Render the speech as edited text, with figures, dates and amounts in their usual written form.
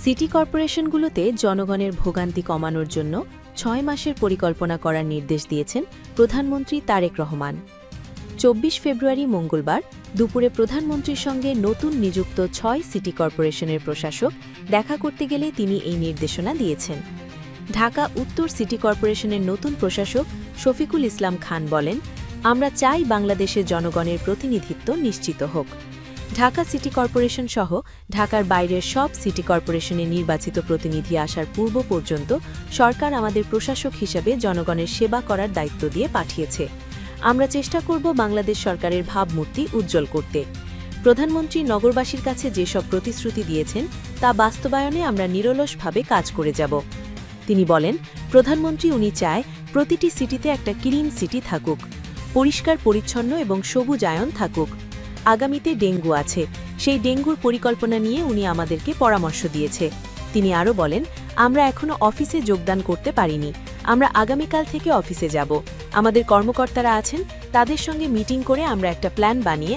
City কর্পোরেশনগুলোতে জনগণের ভোগান্তি কমানোর জন্য ৬ মাসের পরিকল্পনা করার নির্দেশ দিয়েছেন প্রধানমন্ত্রী তারেক রহমান। ২৪ ফেব্রুয়ারি মঙ্গলবার দুপুরে প্রধানমন্ত্রীর সঙ্গে নতুন নিযুক্ত ৬ সিটি কর্পোরেশনের প্রশাসক দেখা করতে গেলে তিনি এই নির্দেশনা দিয়েছেন। ঢাকা উত্তর সিটি কর্পোরেশনের নতুন প্রশাসক শফিকুল ইসলাম খান বলেন, আমরা চাই বাংলাদেশের জনগণের প্রতিনিধিত্ব নিশ্চিত হোক। ঢাকা সিটি কর্পোরেশন সহ ঢাকার বাইরের সব সিটি কর্পোরেশনে নির্বাচিত প্রতিনিধি আসার পূর্ব পর্যন্ত সরকার আমাদের প্রশাসক হিসেবে জনগণের সেবা করার দায়িত্ব দিয়ে পাঠিয়েছে। আমরা চেষ্টা করব বাংলাদেশ সরকারের ভাবমূর্তি উজ্জ্বল করতে। প্রধানমন্ত্রী নগরবাসীর কাছে যেসব প্রতিশ্রুতি দিয়েছেন তা বাস্তবায়নে আমরা নিরলসভাবে কাজ করে যাব। তিনি বলেন, প্রধানমন্ত্রী উনি চায় প্রতিটি সিটিতে একটা ক্লিন সিটি থাকুক, পরিষ্কার পরিচ্ছন্ন এবং সবুজায়ন থাকুক। আগামীতে ডেঙ্গু আছে, সেই ডেঙ্গুর পরিকল্পনা নিয়ে উনি আমাদেরকে পরামর্শ দিয়েছে। তিনি আরও বলেন, আমরা এখনো অফিসে যোগদান করতে পারিনি, আমরা আগামীকাল থেকে অফিসে যাব। আমাদের কর্মকর্তারা আছেন, তাদের সঙ্গে মিটিং করে আমরা একটা প্ল্যান বানিয়ে